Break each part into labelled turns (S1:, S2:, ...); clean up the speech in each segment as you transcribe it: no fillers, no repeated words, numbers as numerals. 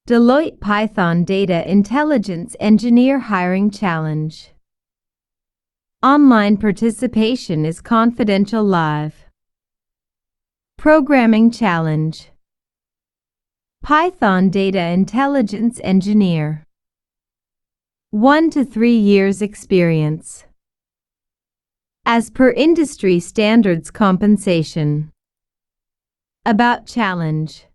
S1: Deloitte Python Data Intelligence Engineer Hiring Challenge. Online participation is confidential live. Programming Challenge. Python Data Intelligence Engineer. 1 to 3 years experience. As per industry standards compensation. About challenge.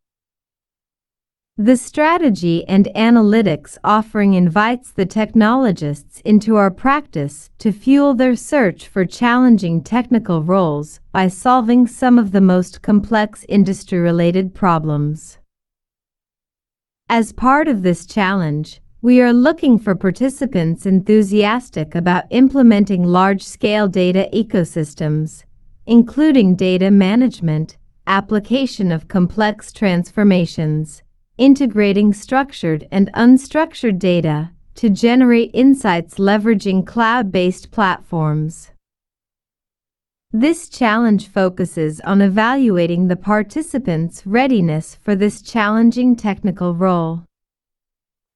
S1: The strategy and analytics offering invites the technologists into our practice to fuel their search for challenging technical roles by solving some of the most complex industry-related problems. As part of this challenge, we are looking for participants enthusiastic about implementing large-scale data ecosystems, including data management, application of complex transformations, integrating structured and unstructured data to generate insights leveraging cloud-based platforms. This challenge focuses on evaluating the participants' readiness for this challenging technical role.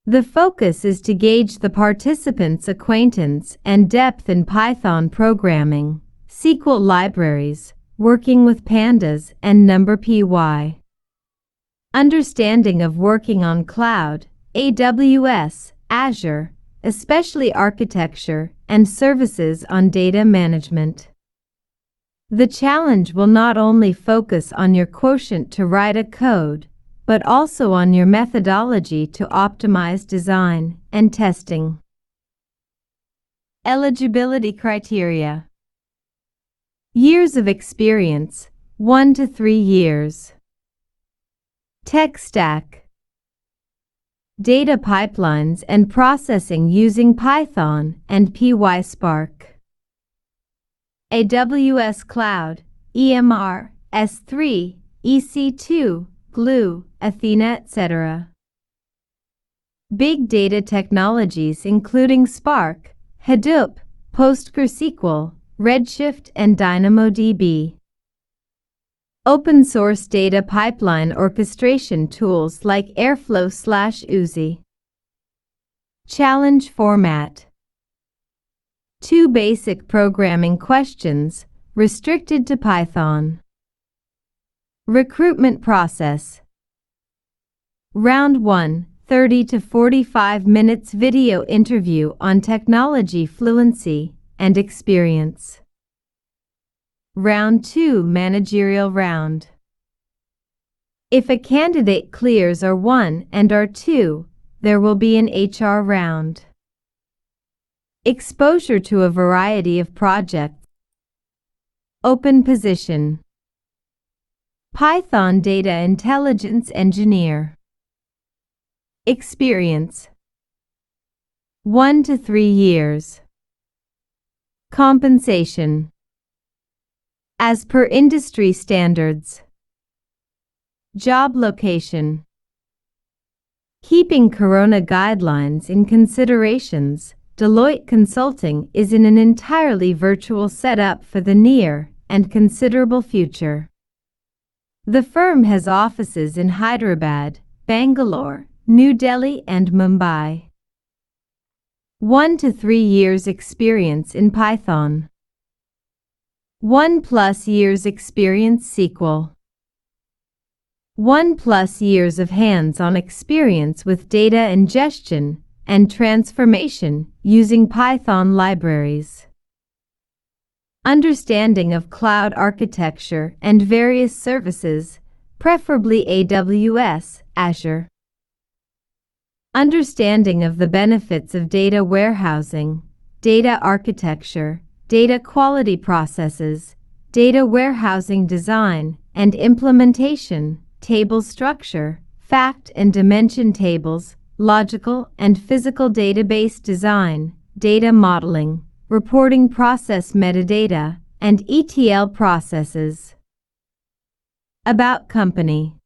S1: The focus is to gauge the participants' acquaintance and depth in Python programming, SQL libraries, working with pandas and 𝗕𝗵𝗲𝗀𝗃. Understanding of working on cloud, AWS, Azure, especially architecture and services on data management. The challenge will not only focus on your quotient to write a code, but also on your methodology to optimize design and testing. Eligibility criteria. Years of experience, 1 to 3 years. Tech stack. Data pipelines and processing using Python and PySpark. AWS Cloud, 𝗕𝗵𝗲𝗄𝗏, S3, EC2, Glue, Athena, etc. Big data technologies including Spark, Hadoop, PostgreSQL, Redshift and DynamoDB. Open source data pipeline orchestration tools like 𝗟𝗏𝗀𝗀𝗏𝗏𝗏𝗏𝗏𝗏𝗏𝗏𝗏𝗏𝗏𝗏𝗏𝗏𝗏𝗏. Challenge format. 2 basic programming questions, restricted to Python. Recruitment process. Round 1, 30 to 45 minutes video interview on technology fluency and experience. Round 2, managerial round. If a candidate clears R1 and R2, there will be an HR round. Exposure to a variety of projects. Open position. Python Data Intelligence Engineer. Experience. 1 to 3 years. Compensation. As per industry standards. Job location. Keeping Corona guidelines in considerations, Deloitte Consulting is in an entirely virtual setup for the near and considerable future. The firm has offices in Hyderabad, Bangalore, New Delhi and Mumbai. 1 to 3 years experience in Python. 1+ years experience SQL. 1+ years of hands-on experience with data ingestion and transformation using Python libraries. Understanding of cloud architecture and various services, preferably AWS, Azure. Understanding of the benefits of data warehousing, data architecture, data quality processes, data warehousing design and implementation, table structure, fact and dimension tables, logical and physical database design, data modeling, reporting process metadata, and ETL processes. About company.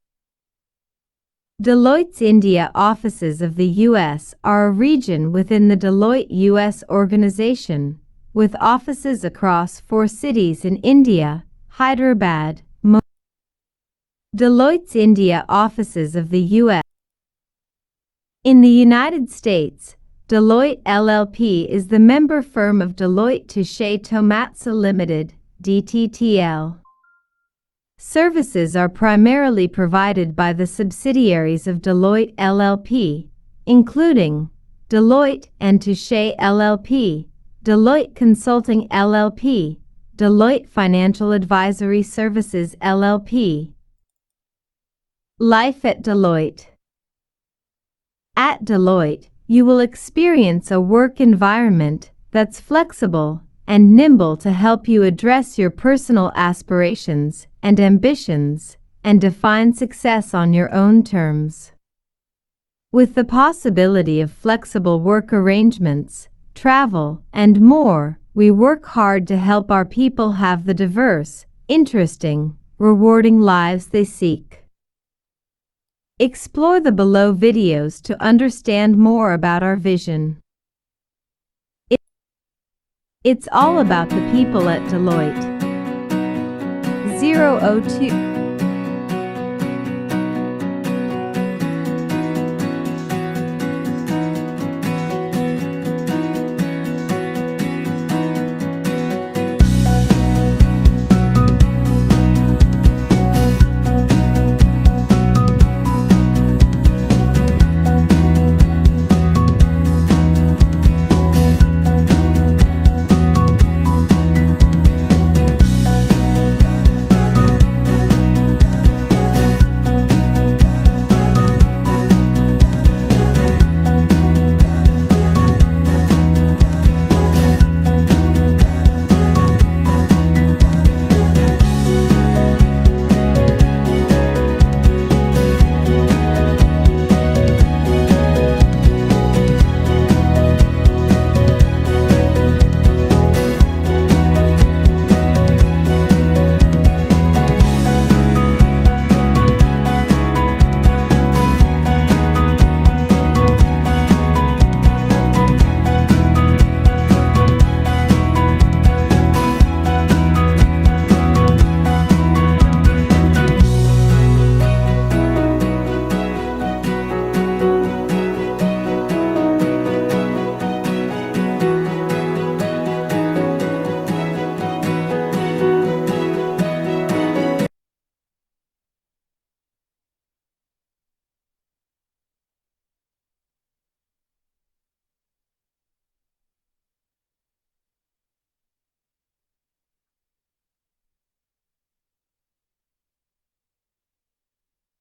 S1: Deloitte's India offices of the U.S. are a region within the Deloitte U.S. organization, with offices across 4 cities in India, Hyderabad, Deloitte's India offices of the U.S. In the United States, Deloitte LLP is the member firm of 𝗕𝗏𝗓𝗏 𝗕𝗏𝗲𝗀𝗏 Limited, DTTL. Services are primarily provided by the subsidiaries of Deloitte LLP, including Deloitte and 𝗕𝗏𝗄𝗏 LLP, Deloitte Consulting LLP, Deloitte Financial Advisory Services LLP. Life at Deloitte. At Deloitte, you will experience a work environment that's flexible and nimble to help you address your personal aspirations and ambitions and define success on your own terms. With the possibility of flexible work arrangements, travel, and more, we work hard to help our people have the diverse, interesting, rewarding lives they seek. Explore the below videos to understand more about our vision. It's all about the people at Deloitte. 002